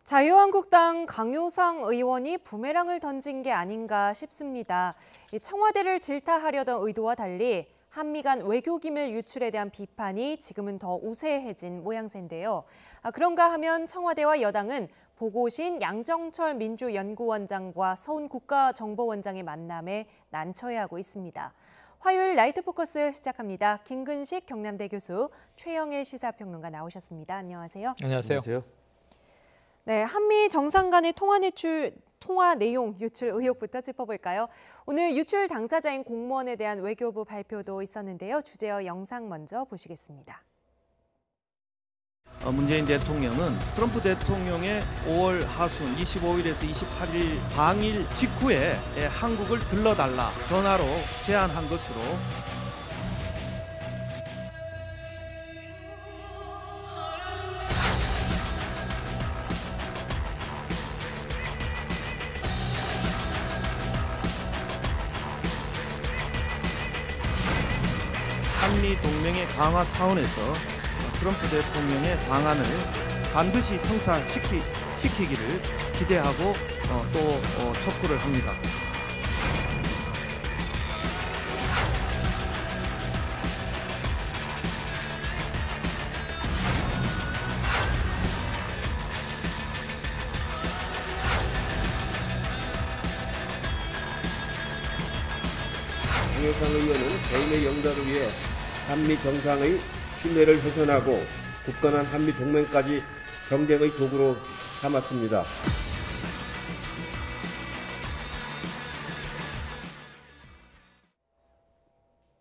자유한국당 강효상 의원이 부메랑을 던진 게 아닌가 싶습니다. 청와대를 질타하려던 의도와 달리 한미 간 외교 기밀 유출에 대한 비판이 지금은 더 우세해진 모양새인데요. 그런가 하면 청와대와 여당은 보고신 양정철 민주연구원장과 서훈 국가정보원장의 만남에 난처해하고 있습니다. 화요일 나이트 포커스 시작합니다. 김근식 경남대 교수, 최영일 시사평론가 나오셨습니다. 안녕하세요. 안녕하세요. 네, 한미 정상 간의 통화 내용 유출 의혹부터 짚어볼까요? 오늘 유출 당사자인 공무원에 대한 외교부 발표도 있었는데요. 주제와 영상 먼저 보시겠습니다. 문재인 대통령은 트럼프 대통령의 5월 하순 25일에서 28일 방일 직후에 한국을 들러달라 전화로 제안한 것으로 한미 동맹의 강화 차원에서 트럼프 대통령의 방안을 반드시 성사시키기를 기대하고 또 촉구를 합니다. 강효상 의원은 개인의 영달을 위해 한미 정상의 신뢰를 훼손하고 굳건한 한미 동맹까지 경쟁의 도구로 삼았습니다.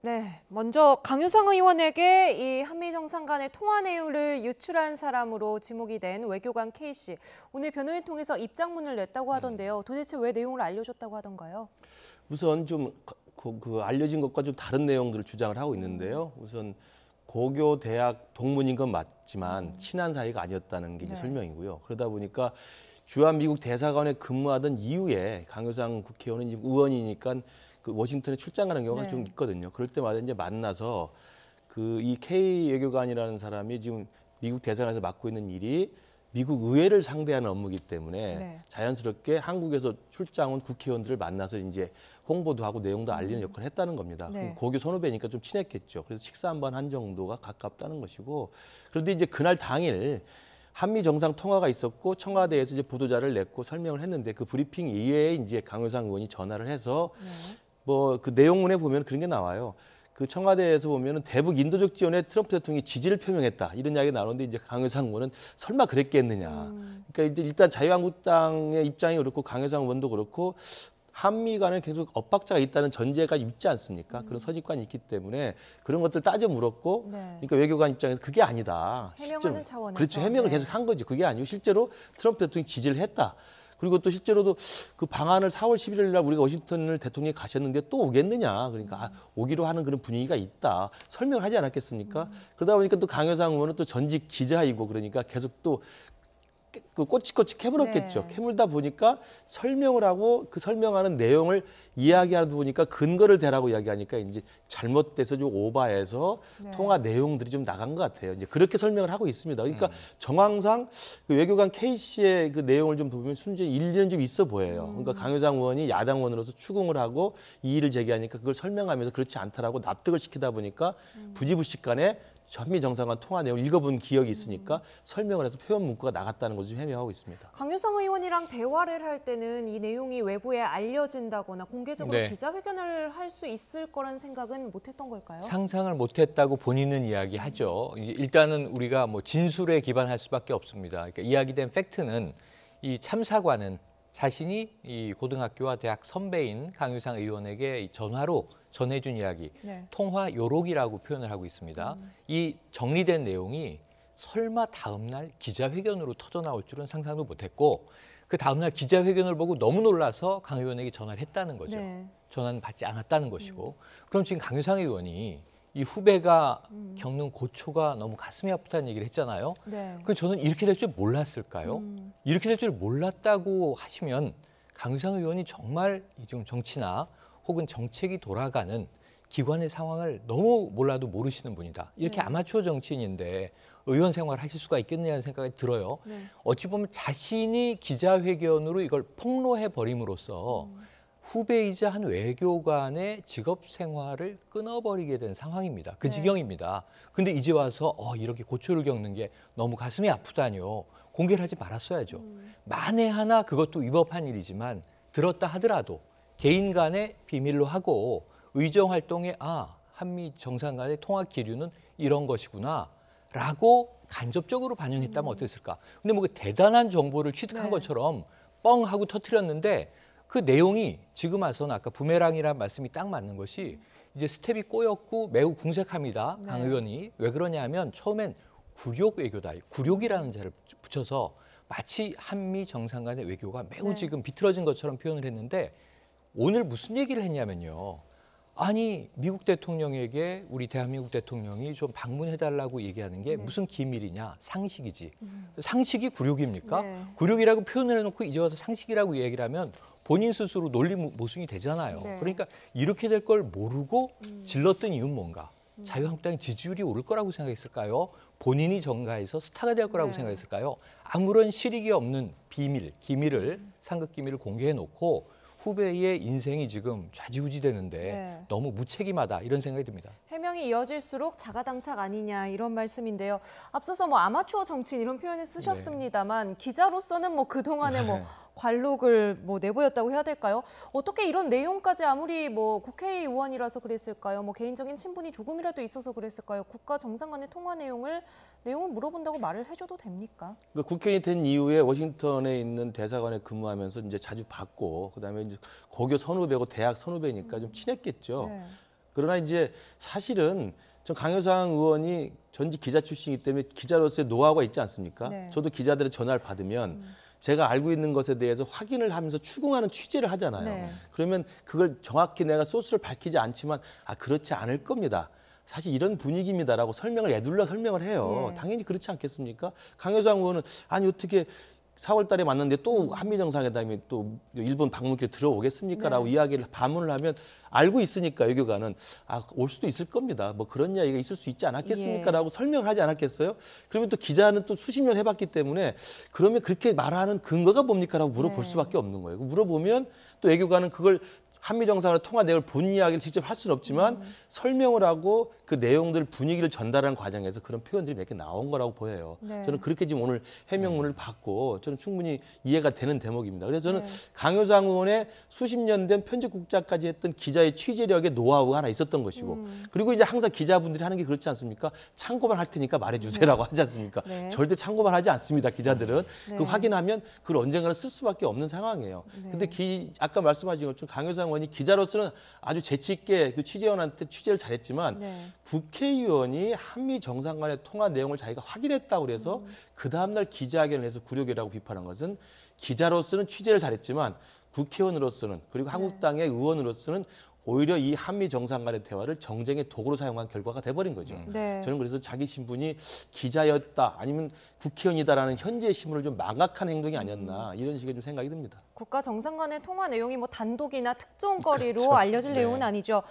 네, 먼저 강효상 의원에게 이 한미 정상 간의 통화 내용을 유출한 사람으로 지목이 된 외교관 K씨. 오늘 변호인 통해서 입장문을 냈다고 하던데요. 도대체 왜 내용을 알려줬다고 하던가요? 우선 좀 알려진 것과 좀 다른 내용들을 주장을 하고 있는데요. 우선 고교 대학 동문인 건 맞지만 친한 사이가 아니었다는 게 이제 설명이고요. 그러다 보니까 주한 미국 대사관에 근무하던 이후에 강효상 국회의원은 지금 의원이니까 그 워싱턴에 출장 가는 경우가 좀 있거든요. 그럴 때마다 이제 만나서 이 K 외교관이라는 사람이 지금 미국 대사관에서 맡고 있는 일이 미국 의회를 상대하는 업무이기 때문에 자연스럽게 한국에서 출장 온 국회의원들을 만나서 이제 홍보도 하고 내용도 알리는 역할을 했다는 겁니다. 고교 선후배니까 좀 친했겠죠. 그래서 식사 한번 한 정도가 가깝다는 것이고, 그런데 이제 그날 당일 한미 정상 통화가 있었고 청와대에서 이제 보도자를 냈고 설명을 했는데 그 브리핑 이외에 이제 강효상 의원이 전화를 해서 뭐 그 내용문에 보면 그런 게 나와요. 그 청와대에서 보면은 대북 인도적 지원에 트럼프 대통령이 지지를 표명했다 이런 이야기가 나오는데 이제 강효상 의원은 설마 그랬겠느냐. 그러니까 이제 일단 자유한국당의 입장이 그렇고 강효상 의원도 그렇고 한미 간에 계속 엇박자가 있다는 전제가 있지 않습니까? 그런 선입관이 있기 때문에 그런 것들 따져 물었고, 그러니까 외교관 입장에서 그게 아니다. 해명하는 차원에서. 그렇죠. 해명을 계속 한 거지. 그게 아니고 실제로 트럼프 대통령이 지지를 했다. 그리고 또 실제로도 그 방안을 4월 11일 날 우리가 워싱턴을 대통령이 가셨는데 또 오겠느냐. 그러니까 오기로 하는 그런 분위기가 있다. 설명을 하지 않았겠습니까? 그러다 보니까 또 강효상 의원은 또 전직 기자이고 그러니까 계속 또 그 꼬치꼬치 캐물었겠죠. 캐물다 보니까 설명을 하고 그 설명하는 내용을 이야기하다 보니까 근거를 대라고 이야기하니까 이제 잘못돼서 좀 오바해서 통화 내용들이 좀 나간 것 같아요. 이제 그렇게 설명을 하고 있습니다. 그러니까 정황상 그 외교관 K 씨의 그 내용을 좀 보면 순전히 일리는 좀 있어 보여요. 그러니까 강효상 의원이 야당 의원으로서 추궁을 하고 이의를 제기하니까 그걸 설명하면서 그렇지 않다라고 납득을 시키다 보니까 부지불식간에 한미 정상간 통화 내용을 읽어본 기억이 있으니까 설명을 해서 표현 문구가 나갔다는 것을 좀 해명하고 있습니다. 강효상 의원이랑 대화를 할 때는 이 내용이 외부에 알려진다거나 공개적으로 기자회견을 할 수 있을 거란 생각은 못했던 걸까요? 상상을 못했다고 본인은 이야기하죠. 일단은 우리가 뭐 진술에 기반할 수밖에 없습니다. 그러니까 이야기된 팩트는 이 참사관은 자신이 이 고등학교와 대학 선배인 강효상 의원에게 전화로 전해준 이야기, 통화 요록이라고 표현을 하고 있습니다. 이 정리된 내용이 설마 다음 날 기자회견으로 터져나올 줄은 상상도 못했고 그 다음 날 기자회견을 보고 너무 놀라서 강 의원에게 전화를 했다는 거죠. 전화는 받지 않았다는 것이고 그럼 지금 강효상 의원이 이 후배가 겪는 고초가 너무 가슴이 아프다는 얘기를 했잖아요. 그래서 저는 이렇게 될 줄 몰랐을까요? 이렇게 될 줄 몰랐다고 하시면 강효상 의원이 정말 지금 정치나 혹은 정책이 돌아가는 기관의 상황을 너무 몰라도 모르시는 분이다. 이렇게 네. 아마추어 정치인인데 의원 생활 하실 수가 있겠느냐는 생각이 들어요. 네. 어찌 보면 자신이 기자회견으로 이걸 폭로해 버림으로써 후배이자 한 외교관의 직업 생활을 끊어버리게 된 상황입니다. 그 네. 지경입니다. 근데 이제 와서 이렇게 고초를 겪는 게 너무 가슴이 아프다뇨. 공개를 하지 말았어야죠. 만에 하나 그것도 위법한 일이지만 들었다 하더라도 개인 간의 비밀로 하고 의정 활동에 한미 정상 간의 통화 기류는 이런 것이구나 라고 간접적으로 반영했다면 어땠을까. 근데 뭐 그 대단한 정보를 취득한 네. 것처럼 뻥 하고 터뜨렸는데 그 내용이 지금 와서는 아까 부메랑이라는 말씀이 딱 맞는 것이 이제 스텝이 꼬였고 매우 궁색합니다. 네. 강 의원이. 왜 그러냐면 처음엔 굴욕 외교다. 굴욕이라는 자를 붙여서 마치 한미 정상 간의 외교가 매우 네. 지금 비틀어진 것처럼 표현을 했는데 오늘 무슨 얘기를 했냐면요. 아니 미국 대통령에게 우리 대한민국 대통령이 좀 방문해달라고 얘기하는 게 네. 무슨 기밀이냐. 상식이지. 상식이 굴욕입니까? 네. 굴욕이라고 표현을 해놓고 이제 와서 상식이라고 얘기를 하면 본인 스스로 논리 모순이 되잖아요. 네. 그러니까 이렇게 될 걸 모르고 질렀던 이유는 뭔가? 자유한국당 지지율이 오를 거라고 생각했을까요? 본인이 정가에서 스타가 될 거라고 네. 생각했을까요? 아무런 실익이 없는 기밀을 상급 기밀을 공개해놓고 후배의 인생이 지금 좌지우지되는데 네. 너무 무책임하다 이런 생각이 듭니다. 해명이 이어질수록 자가당착 아니냐 이런 말씀인데요. 앞서서 뭐 아마추어 정치인 이런 표현을 쓰셨습니다만 기자로서는 뭐 그동안에 뭐 관록을 뭐 내보였다고 해야 될까요? 어떻게 이런 내용까지 아무리 뭐 국회의원이라서 그랬을까요? 뭐 개인적인 친분이 조금이라도 있어서 그랬을까요? 국가 정상 간의 통화 내용을 물어본다고 말을 해줘도 됩니까? 그러니까 국회의원이 된 이후에 워싱턴에 있는 대사관에 근무하면서 이제 자주 봤고 그다음에 이제 고교 선후배고 대학 선후배니까 좀 친했겠죠. 네. 그러나 이제 사실은 전 강효상 의원이 전직 기자 출신이기 때문에 기자로서의 노하우가 있지 않습니까? 네. 저도 기자들의 전화를 받으면 제가 알고 있는 것에 대해서 확인을 하면서 추궁하는 취재를 하잖아요. 네. 그러면 그걸 정확히 내가 소스를 밝히지 않지만 그렇지 않을 겁니다. 사실 이런 분위기입니다라고 설명을 애둘러 설명을 해요. 예. 당연히 그렇지 않겠습니까? 강효상 의원은 아니 어떻게 4월 달에 만났는데 또 한미 정상회담이 또 일본 방문길에 들어오겠습니까라고 네. 이야기를 반문을 하면 알고 있으니까 외교관은 올 수도 있을 겁니다. 뭐 그런 이야기가 있을 수 있지 않았겠습니까라고 설명하지 않았겠어요? 그러면 또 기자는 또 수십 년 해봤기 때문에 그러면 그렇게 말하는 근거가 뭡니까라고 물어볼 네. 수밖에 없는 거예요. 물어보면 또 외교관은 그걸 한미 정상회담 통화 내용을 본 이야기를 직접 할 수는 없지만 설명을 하고 그 내용들 분위기를 전달하는 과정에서 그런 표현들이 몇 개 나온 거라고 보여요. 네. 저는 그렇게 지금 오늘 해명문을 받고 저는 충분히 이해가 되는 대목입니다. 그래서 저는 네. 강효상 의원의 수십 년 된 편집국장까지 했던 기자의 취재력의 노하우가 하나 있었던 것이고 그리고 이제 항상 기자분들이 하는 게 그렇지 않습니까? 참고만 할 테니까 말해주세요라고 하지 않습니까? 네. 절대 참고만 하지 않습니다. 기자들은 네. 그 확인하면 그걸 언젠가는 쓸 수밖에 없는 상황이에요. 네. 근데 아까 말씀하신 것처럼 강효상 의원이 기자로서는 아주 재치 있게 그 취재원한테 취재를 잘했지만 네. 국회의원이 한미 정상 간의 통화 내용을 자기가 확인했다고 그래서 그 다음날 기자회견을 해서 굴욕이라고 비판한 것은 기자로서는 취재를 잘했지만 국회의원으로서는 그리고 한국당의 의원으로서는 오히려 이 한미 정상 간의 대화를 정쟁의 도구로 사용한 결과가 돼버린 거죠. 네. 저는 그래서 자기 신분이 기자였다 아니면 국회의원이다라는 현재의 신분을 좀 망각한 행동이 아니었나 이런 식의 좀 생각이 듭니다. 국가 정상 간의 통화 내용이 뭐 단독이나 특종거리로 그렇죠. 알려질 네. 내용은 아니죠.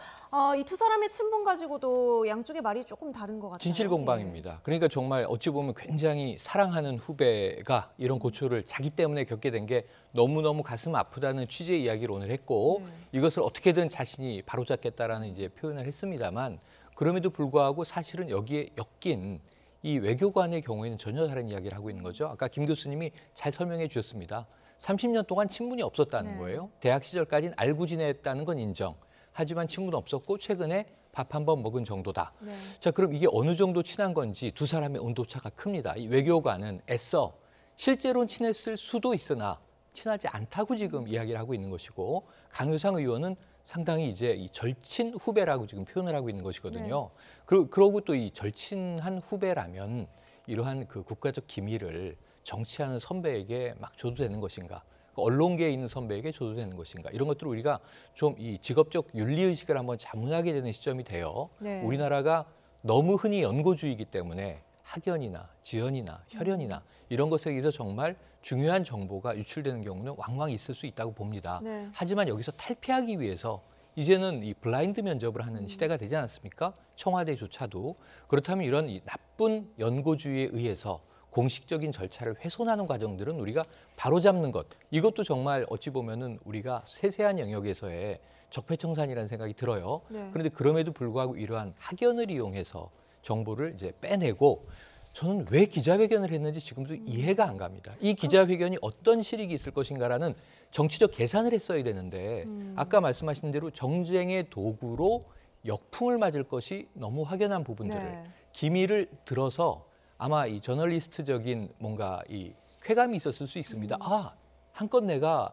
이 두 사람의 친분 가지고도 양쪽의 말이 조금 다른 것 같아요. 진실공방입니다. 그러니까 정말 어찌 보면 굉장히 사랑하는 후배가 이런 고초를 자기 때문에 겪게 된 게 너무너무 가슴 아프다는 취지의 이야기를 오늘 했고 이것을 어떻게든 자신이 바로잡겠다라는 이제 표현을 했습니다만 그럼에도 불구하고 사실은 여기에 엮인 이 외교관의 경우에는 전혀 다른 이야기를 하고 있는 거죠. 아까 김 교수님이 잘 설명해 주셨습니다. 30년 동안 친분이 없었다는 네. 거예요. 대학 시절까지는 알고 지냈다는 건 인정. 하지만 친분 없었고 최근에 밥 한 번 먹은 정도다. 네. 자, 그럼 이게 어느 정도 친한 건지 두 사람의 온도차가 큽니다. 이 외교관은 애써 실제로는 친했을 수도 있으나 친하지 않다고 지금 이야기를 하고 있는 것이고 강효상 의원은 상당히 이제 이 절친 후배라고 지금 표현을 하고 있는 것이거든요. 그러고 또 이 절친한 후배라면 이러한 그 국가적 기밀을 정치하는 선배에게 막 줘도 되는 것인가? 언론계에 있는 선배에게 줘도 되는 것인가? 이런 것들을 우리가 좀 이 직업적 윤리의식을 한번 자문하게 되는 시점이 돼요. 네. 우리나라가 너무 흔히 연고주의이기 때문에 학연이나 지연이나 혈연이나 이런 것에 의해서 정말 중요한 정보가 유출되는 경우는 왕왕 있을 수 있다고 봅니다. 네. 하지만 여기서 탈피하기 위해서 이제는 이 블라인드 면접을 하는 시대가 되지 않았습니까? 청와대조차도. 그렇다면 이런 이 나쁜 연고주의에 의해서 공식적인 절차를 훼손하는 과정들은 우리가 바로잡는 것, 이것도 정말 어찌 보면은 우리가 세세한 영역에서의 적폐청산이라는 생각이 들어요. 네. 그런데 그럼에도 불구하고 이러한 학연을 이용해서 정보를 이제 빼내고, 저는 왜 기자회견을 했는지 지금도 이해가 안 갑니다. 이 기자회견이 어떤 실익이 있을 것인가라는 정치적 계산을 했어야 되는데 아까 말씀하신 대로 정쟁의 도구로 역풍을 맞을 것이 너무 확연한 부분들을 네. 기밀을 들어서 아마 이 저널리스트적인 뭔가 이 쾌감이 있었을 수 있습니다. 아, 한껏 내가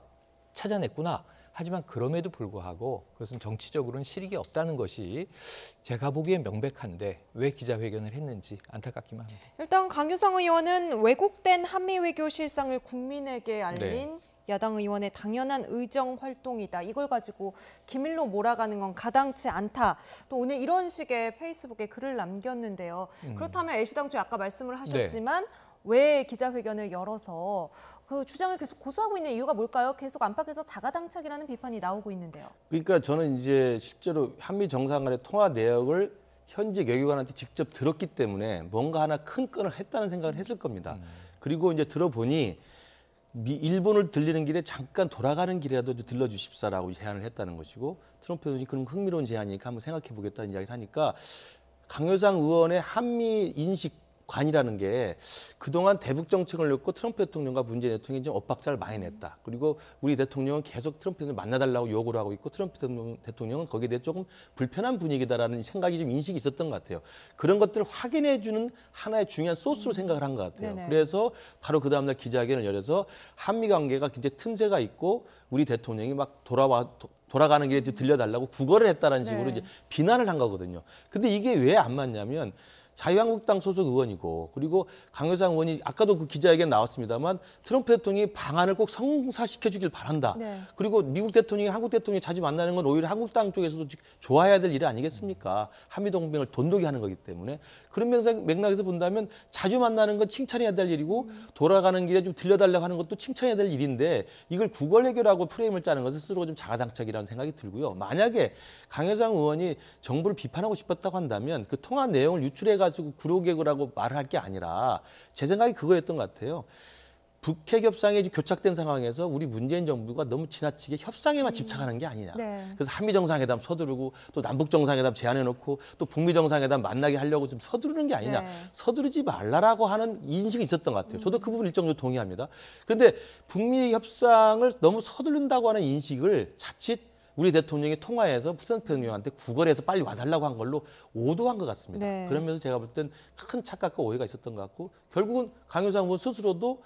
찾아냈구나. 하지만 그럼에도 불구하고 그것은 정치적으로는 실익이 없다는 것이 제가 보기엔 명백한데 왜 기자회견을 했는지 안타깝기만 합니다. 일단 강효상 의원은 왜곡된 한미 외교 실상을 국민에게 알린 네. 야당 의원의 당연한 의정 활동이다. 이걸 가지고 기밀로 몰아가는 건 가당치 않다. 또 오늘 이런 식의 페이스북에 글을 남겼는데요. 그렇다면 LC당초 아까 말씀을 하셨지만 왜 기자회견을 열어서 그 주장을 계속 고수하고 있는 이유가 뭘까요? 계속 안팎에서 자가당착이라는 비판이 나오고 있는데요. 그러니까 저는 이제 실제로 한미 정상 간의 통화 내역을 현직 외교관한테 직접 들었기 때문에 뭔가 하나 큰 건을 했다는 생각을 했을 겁니다. 그리고 이제 들어보니 일본을 들리는 길에 잠깐 돌아가는 길이라도 들러주십사라고 제안을 했다는 것이고, 트럼프 의원이 그럼 흥미로운 제안이니까 한번 생각해 보겠다는 이야기를 하니까 강효상 의원의 한미 인식관이라는 게 그동안 대북 정책을 놓고 트럼프 대통령과 문재인 대통령이 좀 엇박자를 많이 냈다. 그리고 우리 대통령은 계속 트럼프 대통령을 만나달라고 요구를 하고 있고 트럼프 대통령은 거기에 대해 조금 불편한 분위기다라는 생각이 좀 인식이 있었던 것 같아요. 그런 것들을 확인해주는 하나의 중요한 소스로 생각을 한 것 같아요. 네네. 그래서 바로 그 다음날 기자회견을 열어서 한미 관계가 굉장히 틈새가 있고 우리 대통령이 막 돌아가는 길에 들려달라고 구걸을 했다는 식으로 네. 이제 비난을 한 거거든요. 근데 이게 왜 안 맞냐면 자유한국당 소속 의원이고, 그리고 강효상 의원이 아까도 그 기자회견 나왔습니다만 트럼프 대통령이 방안을 꼭 성사시켜 주길 바란다. 네. 그리고 미국 대통령이 한국 대통령이 자주 만나는 건 오히려 한국당 쪽에서도 좋아해야 될 일 아니겠습니까? 한미 동맹을 돈독이 하는 거기 때문에. 그런 맥락에서 본다면 자주 만나는 건 칭찬해야 될 일이고 돌아가는 길에 좀 들려달라고 하는 것도 칭찬해야 될 일인데 이걸 구걸 해결하고 프레임을 짜는 것은 스스로 좀 자가당착이라는 생각이 들고요. 만약에 강효상 의원이 정부를 비판하고 싶었다고 한다면 그 통화 내용을 유출해가지고 구로개구라고 말을 할 게 아니라 제 생각이 그거였던 것 같아요. 북핵 협상이 교착된 상황에서 우리 문재인 정부가 너무 지나치게 협상에만 집착하는 게 아니냐. 네. 그래서 한미 정상회담 서두르고 또 남북 정상회담 제안해놓고 또 북미 정상회담 만나게 하려고 좀 서두르는 게 아니냐. 네. 서두르지 말라라고 하는 인식이 있었던 것 같아요. 저도 그 부분 일정적으로 동의합니다. 그런데 북미 협상을 너무 서두른다고 하는 인식을 자칫 우리 대통령이 통화해서 부산 대통령한테 구걸해서 빨리 와달라고 한 걸로 오도한 것 같습니다. 네. 그러면서 제가 볼 땐 큰 착각과 오해가 있었던 것 같고 결국은 강효상 의원 스스로도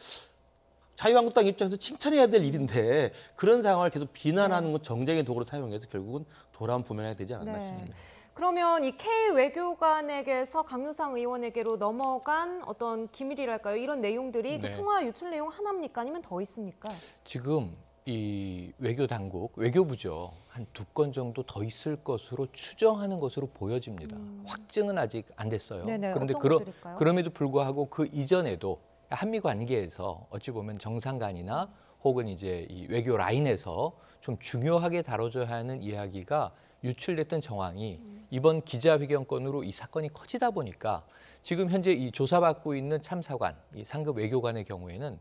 자유한국당 입장에서 칭찬해야 될 일인데 그런 상황을 계속 비난하는 건 정쟁의 도구로 사용해서 결국은 돌아온 부면하게 되지 않았나 네. 싶습니다. 그러면 이 K 외교관에게서 강효상 의원에게로 넘어간 어떤 기밀이랄까요? 이런 내용들이 그 네. 통화 유출 내용 하나입니까? 아니면 더 있습니까? 지금 이 외교 당국, 외교부죠. 한 2건 정도 더 있을 것으로 추정하는 것으로 보여집니다. 확증은 아직 안 됐어요. 네네, 그런데 어떤 것들일까요? 그럼에도 불구하고 그 이전에도 한미 관계에서 어찌 보면 정상간이나 혹은 이제 이 외교 라인에서 좀 중요하게 다뤄져야 하는 이야기가 유출됐던 정황이 이번 기자회견 건으로 이 사건이 커지다 보니까 지금 현재 이 조사받고 있는 참사관, 이 상급 외교관의 경우에는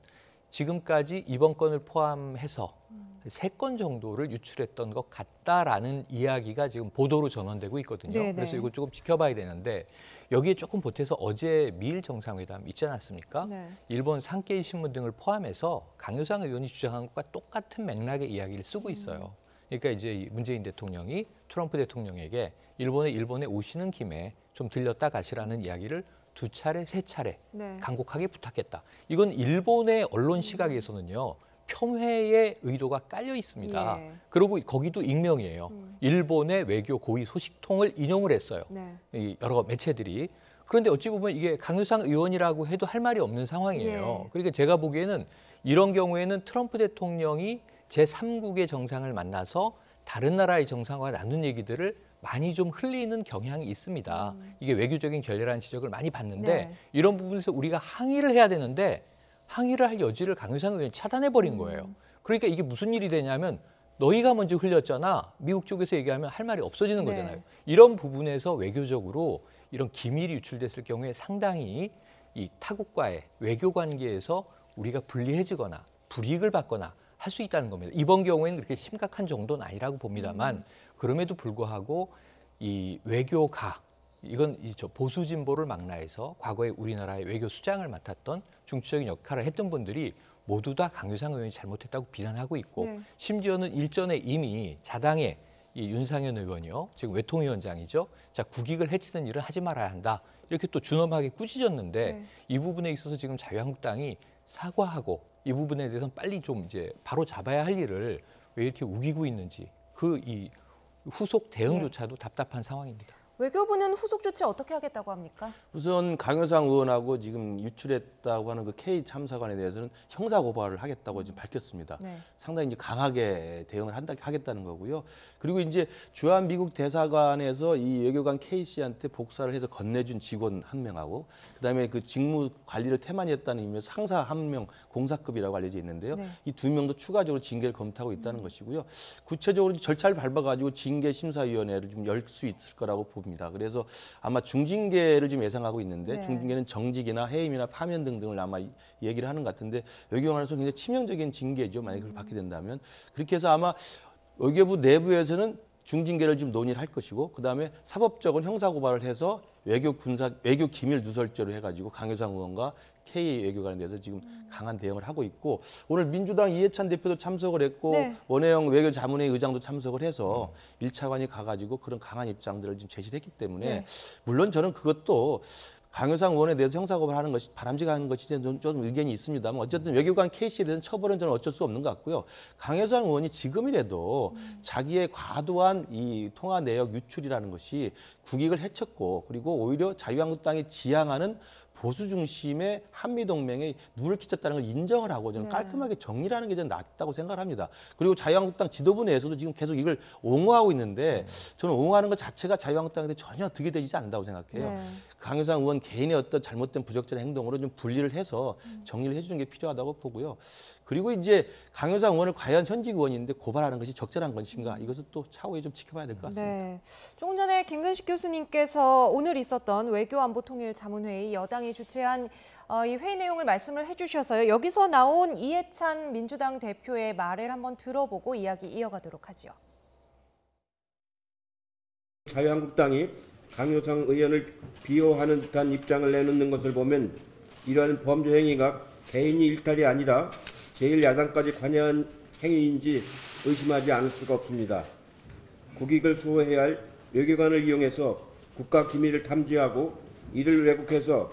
지금까지 이번 건을 포함해서 3건 정도를 유출했던 것 같다라는 이야기가 지금 보도로 전원되고 있거든요. 네네. 그래서 이거 조금 지켜봐야 되는데 여기에 조금 보태서 어제 미일 정상회담 있지 않았습니까? 네. 일본 산케이 신문 등을 포함해서 강효상 의원이 주장한 것과 똑같은 맥락의 이야기를 쓰고 있어요. 그러니까 이제 이 문재인 대통령이 트럼프 대통령에게 일본에 오시는 김에 좀 들렸다 가시라는 이야기를 2차례, 3차례 네. 간곡하게 부탁했다. 이건 일본의 언론 시각에서는요. 폄훼의 의도가 깔려 있습니다. 예. 그리고 거기도 익명이에요. 일본의 외교 고위 소식통을 인용을 했어요. 네. 이 여러 매체들이. 그런데 어찌 보면 이게 강효상 의원이라고 해도 할 말이 없는 상황이에요. 예. 그러니까 제가 보기에는 이런 경우에는 트럼프 대통령이 제3국의 정상을 만나서 다른 나라의 정상과 나눈 얘기들을 많이 좀 흘리는 경향이 있습니다. 이게 외교적인 결례라는 지적을 많이 받는데 네. 이런 부분에서 우리가 항의를 해야 되는데 항의를 할 여지를 강효상 의원이 차단해버린 거예요. 그러니까 이게 무슨 일이 되냐면 너희가 먼저 흘렸잖아. 미국 쪽에서 얘기하면 할 말이 없어지는 네. 거잖아요. 이런 부분에서 외교적으로 이런 기밀이 유출됐을 경우에 상당히 이 타국과의 외교 관계에서 우리가 불리해지거나 불이익을 받거나 할 수 있다는 겁니다. 이번 경우에는 그렇게 심각한 정도는 아니라고 봅니다만 그럼에도 불구하고 이 외교가 이건 저 보수 진보를 망라해서 과거에 우리나라의 외교 수장을 맡았던 중추적인 역할을 했던 분들이 모두 다 강효상 의원이 잘못했다고 비난하고 있고 네. 심지어는 일전에 이미 자당의 이 윤상현 의원이요, 지금 외통위원장이죠. 자, 국익을 해치는 일은 하지 말아야 한다. 이렇게 또 준엄하게 꾸짖었는데 네. 이 부분에 있어서 지금 자유한국당이 사과하고 이 부분에 대해서는 빨리 좀 이제 바로 잡아야 할 일을 왜 이렇게 우기고 있는지 그 이 후속 대응조차도 답답한 상황입니다. 외교부는 후속 조치 어떻게 하겠다고 합니까? 우선 강효상 의원하고 지금 유출했다고 하는 그 K 참사관에 대해서는 형사 고발을 하겠다고 지금 밝혔습니다. 네. 상당히 이제 강하게 대응을 하겠다는 거고요. 그리고 이제 주한 미국 대사관에서 이 외교관 K 씨한테 복사를 해서 건네준 직원 한 명하고 그다음에 그 직무 관리를 태만히 했다는 의미에서 상사 한 명 공사급이라고 알려져 있는데요. 네. 이 두 명도 추가적으로 징계를 검토하고 있다는 것이고요. 구체적으로 절차를 밟아가지고 징계 심사위원회를 좀 열 수 있을 거라고 봅니다. 그래서 아마 중징계를 지금 예상하고 있는데 네. 중징계는 정직이나 해임이나 파면 등등을 아마 얘기를 하는 것 같은데 외교관으로서 굉장히 치명적인 징계죠. 만약에 그걸 받게 된다면. 그렇게 해서 아마 외교부 내부에서는 중징계를 좀 논의를 할 것이고 그다음에 사법적인 형사고발을 해서 외교 기밀 누설죄로 해가지고 강효상 의원과 K 외교관에 대해서 지금 강한 대응을 하고 있고 오늘 민주당 이해찬 대표도 참석을 했고 네. 원혜영 외교자문회 의장도 참석을 해서 1차관이 가가지고 그런 강한 입장들을 지금 제시를 했기 때문에 네. 물론 저는 그것도 강효상 의원에 대해서 형사고발하는 것이 바람직한 것이 좀 의견이 있습니다만 어쨌든 외교관 K씨에 대해서는 처벌은 저는 어쩔 수 없는 것 같고요. 강효상 의원이 지금이라도 자기의 과도한 이 통화 내역 유출이라는 것이 국익을 해쳤고 그리고 오히려 자유한국당이 지향하는 보수 중심의 한미동맹에 누를 끼쳤다는 걸 인정을 하고 저는 네. 깔끔하게 정리를 하는 게 저는 낫다고 생각을 합니다. 그리고 자유한국당 지도부 내에서도 지금 계속 이걸 옹호하고 있는데 저는 옹호하는 것 자체가 자유한국당한테 전혀 득이 되지 않는다고 생각해요. 네. 강효상 의원 개인의 어떤 잘못된 부적절한 행동으로 좀 분리를 해서 정리를 해주는 게 필요하다고 보고요. 그리고 이제 강효상 의원을 과연 현직 의원인데 고발하는 것이 적절한 것인가 이것을 또 차후에 좀 지켜봐야 될 것 같습니다. 네. 조금 전에 김근식 교수님께서 오늘 있었던 외교안보통일자문회의 여당이 주최한 이 회의 내용을 말씀을 해주셔서요. 여기서 나온 이해찬 민주당 대표의 말을 한번 들어보고 이야기 이어가도록 하죠. 자유한국당이 강효상 의원을 비호하는 듯한 입장을 내놓는 것을 보면 이러한 범죄 행위가 개인이 일탈이 아니라 제1야당까지 관여한 행위인지 의심하지 않을 수가 없습니다. 국익을 수호해야 할 외교관을 이용해서 국가 기밀을 탐지하고 이를 왜곡해서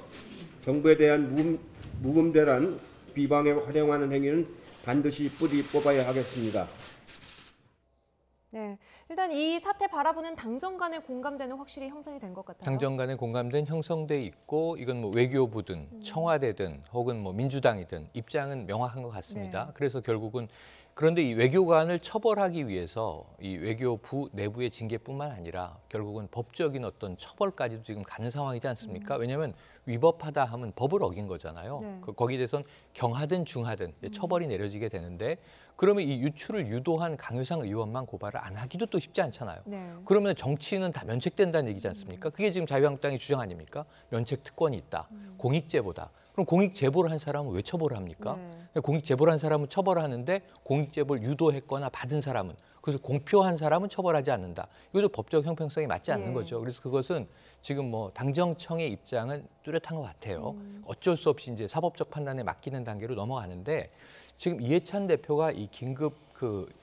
정부에 대한 무분별한 비방에 활용하는 행위는 반드시 뿌리 뽑아야 하겠습니다. 네, 일단 이 사태 바라보는 당정 간의 공감대는 확실히 형성이 된 것 같아요. 당정 간의 공감대는 형성돼 있고 이건 뭐 외교부든 청와대든 혹은 뭐 민주당이든 입장은 명확한 것 같습니다. 네. 그래서 결국은 그런데 이 외교관을 처벌하기 위해서 이 외교부 내부의 징계뿐만 아니라 결국은 법적인 어떤 처벌까지도 지금 가는 상황이지 않습니까? 왜냐하면 위법하다 하면 법을 어긴 거잖아요. 네. 거기에 대해서는 경하든 중하든 이제 처벌이 내려지게 되는데 그러면 이 유출을 유도한 강효상 의원만 고발을 안 하기도 또 쉽지 않잖아요. 네. 그러면 정치인은 다 면책된다는 얘기지 않습니까? 그게 지금 자유한국당의 주장 아닙니까? 면책 특권이 있다. 공익제보다. 그럼 공익제보를 한 사람은 왜 처벌을 합니까? 네. 공익제보를 한 사람은 처벌하는데 공익제보를 유도했거나 받은 사람은 그것을 공표한 사람은 처벌하지 않는다. 이것도 법적 형평성이 맞지 않는 예. 거죠. 그래서 그것은 지금 뭐 당정청의 입장은 뚜렷한 것 같아요. 어쩔 수 없이 이제 사법적 판단에 맡기는 단계로 넘어가는데 지금 이해찬 대표가 이 긴급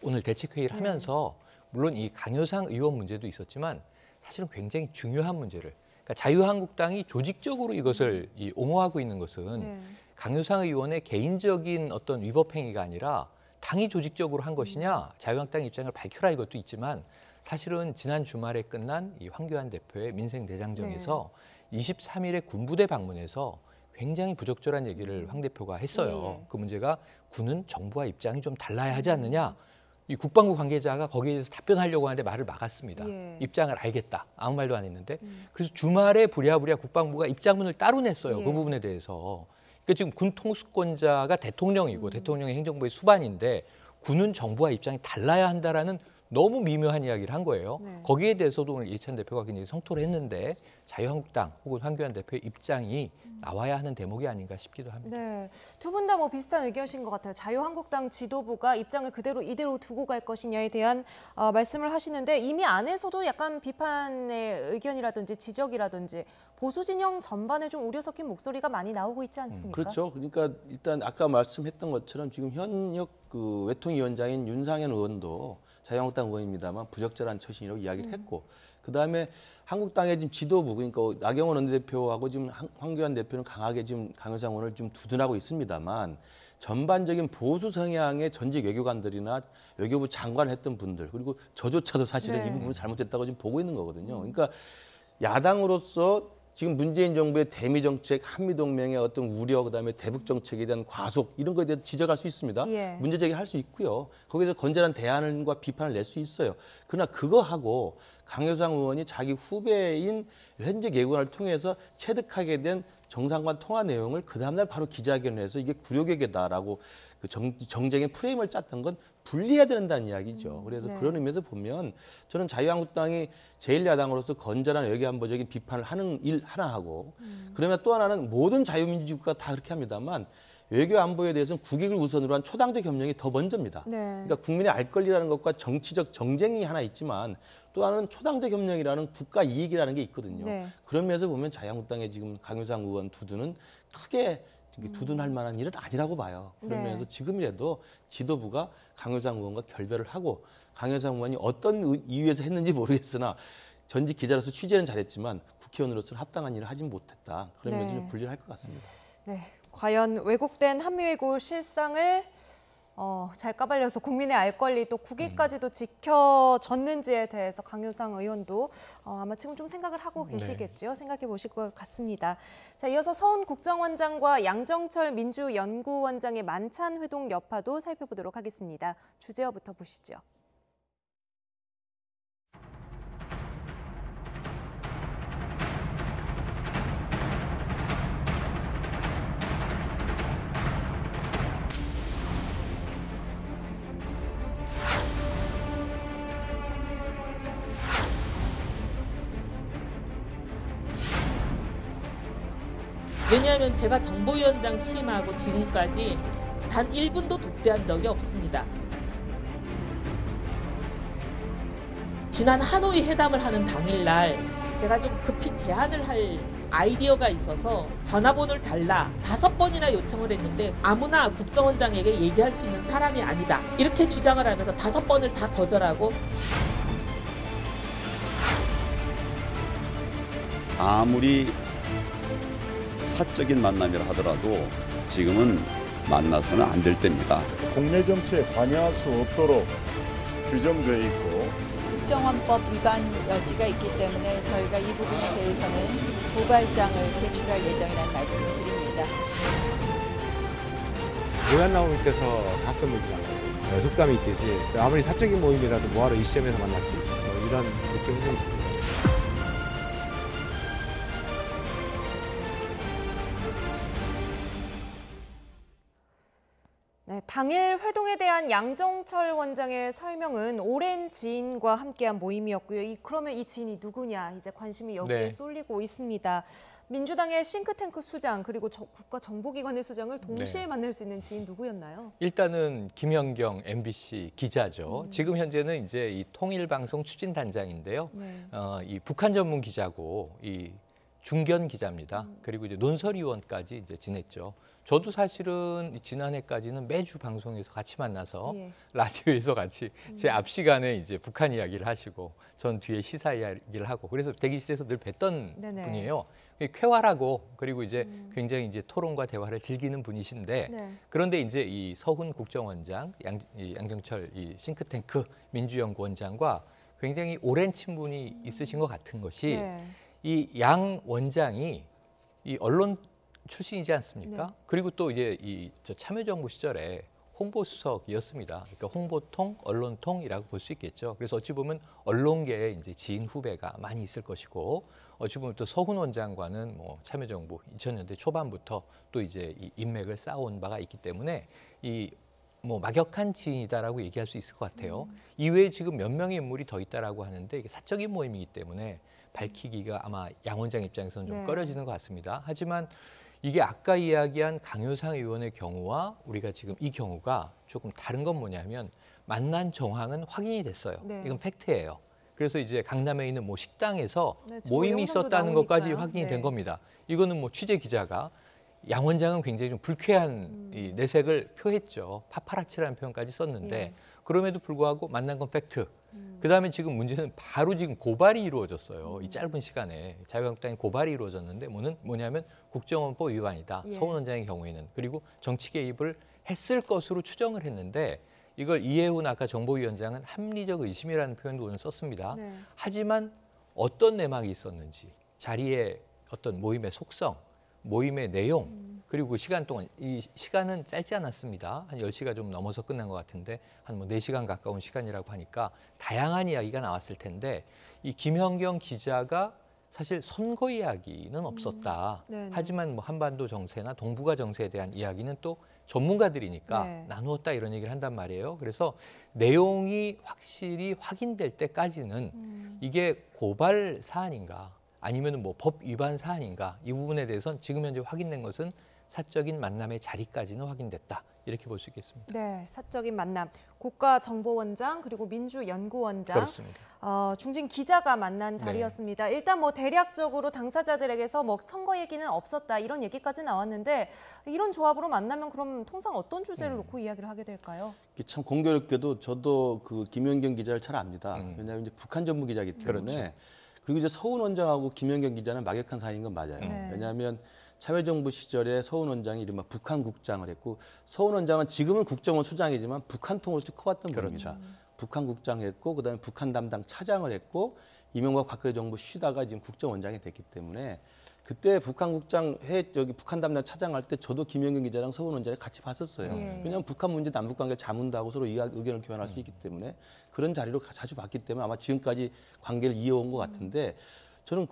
오늘 대책회의를 하면서 물론 이 강효상 의원 문제도 있었지만 사실은 굉장히 중요한 문제를 그러니까 자유한국당이 조직적으로 이것을 옹호하고 있는 것은 네. 강효상 의원의 개인적인 어떤 위법 행위가 아니라 당이 조직적으로 한 것이냐 자유한국당 입장을 밝혀라 이것도 있지만 사실은 지난 주말에 끝난 이 황교안 대표의 민생대장정에서 23일에 군부대 방문해서 굉장히 부적절한 얘기를 황 대표가 했어요. 예. 그 문제가 군은 정부와 입장이 좀 달라야 하지 않느냐. 이 국방부 관계자가 거기에 대해서 답변하려고 하는데 말을 막았습니다. 예. 입장을 알겠다. 아무 말도 안 했는데. 그래서 주말에 부랴부랴 국방부가 입장문을 따로 냈어요. 예. 그 부분에 대해서. 그러니까 지금 군 통수권자가 대통령이고 대통령이 행정부의 수반인데 군은 정부와 입장이 달라야 한다라는 너무 미묘한 이야기를 한 거예요. 네. 거기에 대해서도 오늘 이해찬 대표가 굉장히 성토를 했는데 자유한국당 혹은 황교안 대표의 입장이 나와야 하는 대목이 아닌가 싶기도 합니다. 네, 두 분 다 뭐 비슷한 의견이신 것 같아요. 자유한국당 지도부가 입장을 이대로 두고 갈 것이냐에 대한 말씀을 하시는데 이미 안에서도 약간 비판의 의견이라든지 지적이라든지 보수 진영 전반에 좀 우려 섞인 목소리가 많이 나오고 있지 않습니까? 그렇죠. 그러니까 일단 아까 말씀했던 것처럼 지금 현역 그 외통위원장인 윤상현 의원도 자유한국당 의원입니다만 부적절한 처신이라고 이야기를 했고, 그다음에 한국당의 지금 지도부, 그러니까 나경원 원내대표하고 지금 황교안 대표는 강하게 지금 강효상 의원을 좀 두둔하고 있습니다만, 전반적인 보수 성향의 전직 외교관들이나 외교부 장관을 했던 분들, 그리고 저조차도 사실은 네. 이 부분을 잘못했다고 지금 보고 있는 거거든요. 그러니까 야당으로서 지금 문재인 정부의 대미 정책, 한미 동맹의 어떤 우려, 그다음에 대북 정책에 대한 과속 이런 거에 대해 지적할 수 있습니다. 예. 문제 제기할 수 있고요. 거기서 건전한 대안과 비판을 낼 수 있어요. 그러나 그거 하고 강효상 의원이 자기 후배인 현직 외교관을 통해서 체득하게 된 정상관 통화 내용을 그 다음날 바로 기자회견을 해서 이게 굴욕외교다라고 그 정쟁의 프레임을 짰던 건 분리해야 된다는 이야기죠. 그래서 네. 그런 의미에서 보면 저는 자유한국당이 제1야당으로서 건전한 외교안보적인 비판을 하는 일 하나 하고, 그러면 또 하나는 모든 자유민주국가가 다 그렇게 합니다만 외교안보에 대해서는 국익을 우선으로 한 초당적 협력이 더 먼저입니다. 네. 그러니까 국민의 알 권리라는 것과 정치적 정쟁이 하나 있지만 또 하나는 초당적 협력이라는 국가 이익이라는 게 있거든요. 네. 그런 면에서 보면 자유한국당의 지금 강효상 의원 두둔은 크게 두둔할 만한 일은 아니라고 봐요. 그런 네. 면에서 지금이라도 지도부가 강효상 의원과 결별을 하고, 강효상 의원이 어떤 이유에서 했는지 모르겠으나 전직 기자로서 취재는 잘했지만 국회의원으로서는 합당한 일을 하진 못했다. 그런 네. 면에서 좀 분리를 할 것 같습니다. 네, 과연 왜곡된 한미외교 실상을 잘 까발려서 국민의 알 권리 또 국익까지도 지켜졌는지에 대해서 강효상 의원도 아마 지금 좀 생각을 하고 계시겠죠. 생각해 보실 것 같습니다. 자, 이어서 서훈 국정원장과 양정철 민주연구원장의 만찬 회동 여파도 살펴보도록 하겠습니다. 주제어부터 보시죠. 왜냐하면 제가 정보위원장 취임하고 지금까지 단 1분도 독대한 적이 없습니다. 지난 하노이 회담을 하는 당일날 제가 좀 급히 제안을 할 아이디어가 있어서 전화번호를 달라 5번이나 요청을 했는데 아무나 국정원장에게 얘기할 수 있는 사람이 아니다. 이렇게 주장을 하면서 5번을 다 거절하고, 아무리 사적인 만남이라 하더라도 지금은 만나서는 안 될 때입니다. 국내 정치에 관여할 수 없도록 규정되어 있고, 국정원법 위반 여지가 있기 때문에 저희가 이 부분에 대해서는 고발장을 제출할 예정이라는 말씀을 드립니다. 모양 나오는 데서 가끔 속담이 있듯이 아무리 사적인 모임이라도 뭐하러 이 시점에서 만났지, 이런 느낌이 좀 있습니다. 네, 당일 회동에 대한 양정철 원장의 설명은 오랜 지인과 함께한 모임이었고요. 그러면 이 지인이 누구냐, 이제 관심이 여기에 네. 쏠리고 있습니다. 민주당의 싱크탱크 수장 그리고 국가정보기관의 수장을 동시에 네. 만날 수 있는 지인 누구였나요? 일단은 김연경 MBC 기자죠. 지금 현재는 이제 이 통일방송 추진단장인데요. 네. 이 북한 전문 기자고 이 중견 기자입니다. 그리고 이제 논설위원까지 이제 지냈죠. 저도 사실은 지난해까지는 매주 방송에서 같이 만나서 예. 라디오에서 같이 제 앞 시간에 이제 북한 이야기를 하시고 전 뒤에 시사 이야기를 하고, 그래서 대기실에서 늘 뵀던 네네. 분이에요. 쾌활하고 그리고 이제 굉장히 이제 토론과 대화를 즐기는 분이신데, 네. 그런데 이제 이 서훈 국정원장, 양정철 이 싱크탱크 민주연구원장과 굉장히 오랜 친분이 있으신 것 같은 것이 네. 이 양 원장이 이 언론 출신이지 않습니까? 네. 그리고 또 이제 저 참여정부 시절에 홍보수석이었습니다. 그러니까 홍보통, 언론통이라고 볼 수 있겠죠. 그래서 어찌 보면 언론계에 이제 지인 후배가 많이 있을 것이고, 어찌 보면 또 서훈 원장과는 뭐 참여정부 2000년대 초반부터 또 이제 이 인맥을 쌓아온 바가 있기 때문에 이 뭐 막역한 지인이다라고 얘기할 수 있을 것 같아요. 이외에 지금 몇 명의 인물이 더 있다라고 하는데 이게 사적인 모임이기 때문에 밝히기가 아마 양 원장 입장에서는 좀 네. 꺼려지는 것 같습니다. 하지만 이게 아까 이야기한 강효상 의원의 경우와 우리가 지금 이 경우가 조금 다른 건 뭐냐면 만난 정황은 확인이 됐어요. 네. 이건 팩트예요. 그래서 이제 강남에 있는 뭐 식당에서 네, 지금 모임이 영상도 있었다는 것까지 나오니까요. 확인이 네. 된 겁니다. 이거는 뭐 취재 기자가 양 원장은 굉장히 좀 불쾌한 이 내색을 표했죠. 파파라치라는 표현까지 썼는데 예. 그럼에도 불구하고 만난 건 팩트. 그다음에 지금 문제는 바로 지금 고발이 이루어졌어요. 이 짧은 시간에 자유한국당이 고발이 이루어졌는데 뭐냐면 국정원법 위반이다. 예. 서훈 원장의 경우에는. 그리고 정치 개입을 했을 것으로 추정을 했는데 이걸 이해훈 아까 정보위원장은 합리적 의심이라는 표현도 오늘 썼습니다. 네. 하지만 어떤 내막이 있었는지 자리의 어떤 모임의 속성, 모임의 내용 그리고 그 시간 동안 이 시간은 짧지 않았습니다. 한 10시가 좀 넘어서 끝난 것 같은데 한 뭐 4시간 가까운 시간이라고 하니까 다양한 이야기가 나왔을 텐데 이 김현경 기자가 사실 선거 이야기는 없었다. 네네. 하지만 뭐 한반도 정세나 동북아 정세에 대한 이야기는 또 전문가들이니까 네. 나누었다 이런 얘기를 한단 말이에요. 그래서 내용이 확실히 확인될 때까지는 이게 고발 사안인가 아니면 뭐 법 위반 사안인가 이 부분에 대해서는 지금 현재 확인된 것은 사적인 만남의 자리까지는 확인됐다. 이렇게 볼 수 있겠습니다. 네, 사적인 만남. 국가정보원장 그리고 민주연구원장, 그렇습니다. 중진 기자가 만난 자리였습니다. 일단 뭐 대략적으로 당사자들에게서 뭐 선거 얘기는 없었다 이런 얘기까지 나왔는데 이런 조합으로 만나면 그럼 통상 어떤 주제를 놓고 이야기를 하게 될까요? 이게 참 공교롭게도 저도 그 김연경 기자를 잘 압니다. 왜냐하면 이제 북한 전문 기자이기 때문에. 그렇죠. 그리고 이제 서훈 원장하고 김연경 기자는 막역한 사이인 건 맞아요. 네. 왜냐하면 참여정부 시절에 서훈 원장이 이른바 북한국장을 했고 서훈 원장은 지금은 국정원 수장이지만 북한 통으로 쭉 커왔던 분입니다. 북한국장 했고 그다음에 북한 담당 차장을 했고 이명박 박근혜 정부 쉬다가 지금 국정원장이 됐기 때문에 그때 북한국장 북한 담당 차장 할 때 저도 김연경 기자랑 서훈 원장을 같이 봤었어요. 예. 왜냐하면 북한 문제 남북 관계 자문도 하고 서로 의견을 교환할 수 있기 때문에 그런 자리로 자주 봤기 때문에 아마 지금까지 관계를 이어온 것 같은데 저는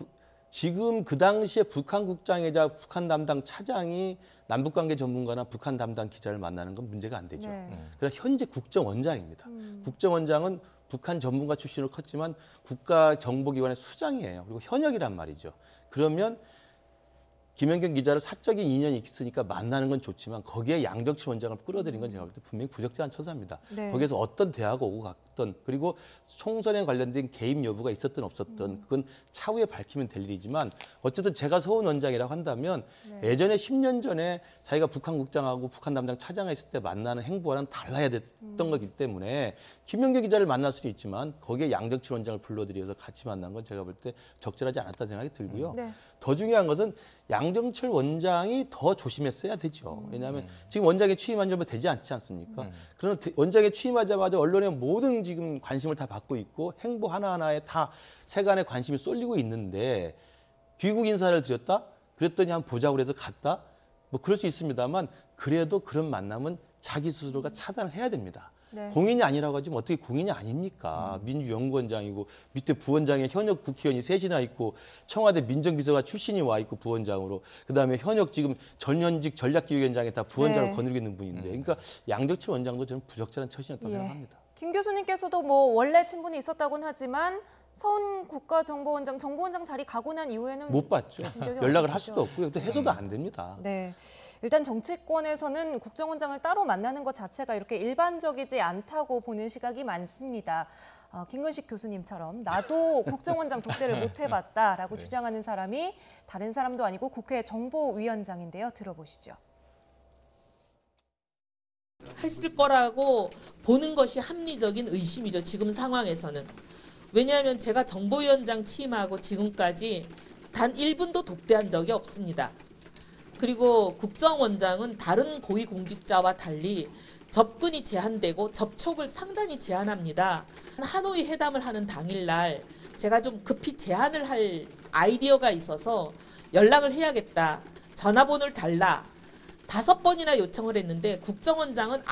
지금 그 당시에 북한국장이자 북한 담당 차장이 남북관계 전문가나 북한 담당 기자를 만나는 건 문제가 안 되죠. 네. 그래서 현재 국정원장입니다. 국정원장은 북한 전문가 출신으로 컸지만 국가정보기관의 수장이에요. 그리고 현역이란 말이죠. 그러면 김연경 기자를 사적인 인연이 있으니까 만나는 건 좋지만 거기에 양정치 원장을 끌어들인 건 제가 볼 때 분명히 부적절한 처사입니다. 네. 거기에서 어떤 대화가 오고 갔던 그리고 총선에 관련된 개입 여부가 있었든 없었든 그건 차후에 밝히면 될 일이지만 어쨌든 제가 서훈 원장이라고 한다면 예전에 10년 전에 자기가 북한국장하고 북한 담당 차장을 했을 때 만나는 행보와는 달라야 됐던 거기 때문에 김연경 기자를 만날 수는 있지만 거기에 양정치 원장을 불러들여서 같이 만난 건 제가 볼 때 적절하지 않았다 생각이 들고요. 네. 더 중요한 것은 양정철 원장이 더 조심했어야 되죠. 왜냐하면 지금 원장에 취임한 지 얼마 되지 않지 않습니까? 그러나 원장에 취임하자마자 언론의 모든 지금 관심을 다 받고 있고 행보 하나하나에 다 세간의 관심이 쏠리고 있는데 귀국 인사를 드렸다? 그랬더니 한번 보자고 그래서 갔다? 뭐 그럴 수 있습니다만 그래도 그런 만남은 자기 스스로가 차단을 해야 됩니다. 네. 공인이 아니라고 하지만 어떻게 공인이 아닙니까? 민주연구원장이고 밑에 부원장에 현역 국회의원이 셋이나 있고 청와대 민정비서관 출신이 와 있고 부원장으로 그다음에 현역 지금 전현직 전략기획위원장에 다 부원장을 네. 거느리고 있는 분인데 그러니까 양정치 원장도 저는 부적절한 처신이었다고 예. 생각합니다. 김 교수님께서도 뭐 원래 친분이 있었다고는 하지만 서훈 국가정보원장, 정보원장 자리 가고 난 이후에는 못 봤죠. 본 적이 연락을 할 없으시죠? 수도 없고요. 또 해서도 안 됩니다. 네, 일단 정치권에서는 국정원장을 따로 만나는 것 자체가 이렇게 일반적이지 않다고 보는 시각이 많습니다. 김근식 교수님처럼 나도 국정원장 독대를 못 해봤다라고 주장하는 사람이 다른 사람도 아니고 국회 정보위원장인데요. 들어보시죠. 했을 거라고 보는 것이 합리적인 의심이죠. 지금 상황에서는. 왜냐하면 제가 정보위원장 취임하고 지금까지 단 1분도 독대한 적이 없습니다. 그리고 국정원장은 다른 고위공직자와 달리 접근이 제한되고 접촉을 상당히 제한합니다. 하노이 회담을 하는 당일날 제가 좀 급히 제안을 할 아이디어가 있어서 연락을 해야겠다. 전화번호를 달라. 5번이나 요청을 했는데 국정원장은